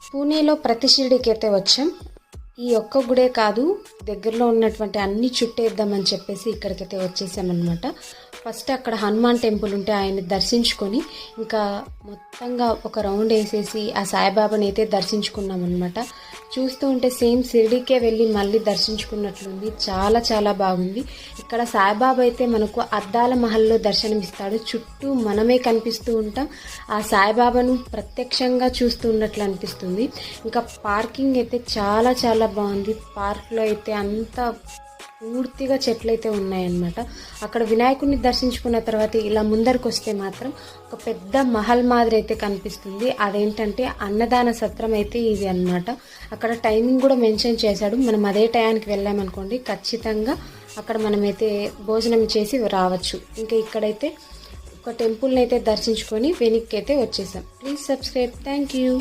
పూణేలో ప్రతి షిరిడీకి అయితే వచ్చాం. ఈ ఒక్క గుడే కాదు, దగ్గరలో ఉన్నటువంటి అన్ని చుట్టేద్దామని చెప్పేసి ఇక్కడికైతే వచ్చేసామన్నమాట. ఫస్ట్ అక్కడ హనుమాన్ టెంపుల్ ఉంటే ఆయన్ని దర్శించుకొని ఇంకా మొత్తంగా ఒక రౌండ్ వేసేసి ఆ సాయిబాబాని అయితే దర్శించుకున్నామన్నమాట. చూస్తూ ఉంటే సేమ్ షిరిడీకే వెళ్ళి మళ్ళీ దర్శించుకున్నట్లుంది. చాలా చాలా బాగుంది. ఇక్కడ సాయిబాబా అయితే మనకు అద్దాల మహల్లో దర్శనమిస్తాడు. చుట్టూ మనమే కనిపిస్తూ ఉంటాం. ఆ సాయిబాబాను ప్రత్యక్షంగా చూస్తూ ఉన్నట్లు అనిపిస్తుంది. ఇంకా పార్కింగ్ అయితే చాలా చాలా బాగుంది. పార్క్లో అయితే అంతా పూర్తిగా చెట్లు అయితే ఉన్నాయన్నమాట. అక్కడ వినాయకుడిని దర్శించుకున్న తర్వాత ఇలా ముందరికి వస్తే మాత్రం ఒక పెద్ద మహల్ మాదిరి అయితే కనిపిస్తుంది. అదేంటంటే అన్నదాన సత్రం అయితే ఇది అన్నమాట. అక్కడ టైమింగ్ కూడా మెన్షన్ చేశాడు. మనం అదే టయానికి వెళ్ళామనుకోండి ఖచ్చితంగా అక్కడ మనమైతే భోజనం చేసి రావచ్చు. ఇంకా ఇక్కడైతే ఒక టెంపుల్ని అయితే దర్శించుకొని వెనక్కి అయితే వచ్చేసాం. Please subscribe. Thank you.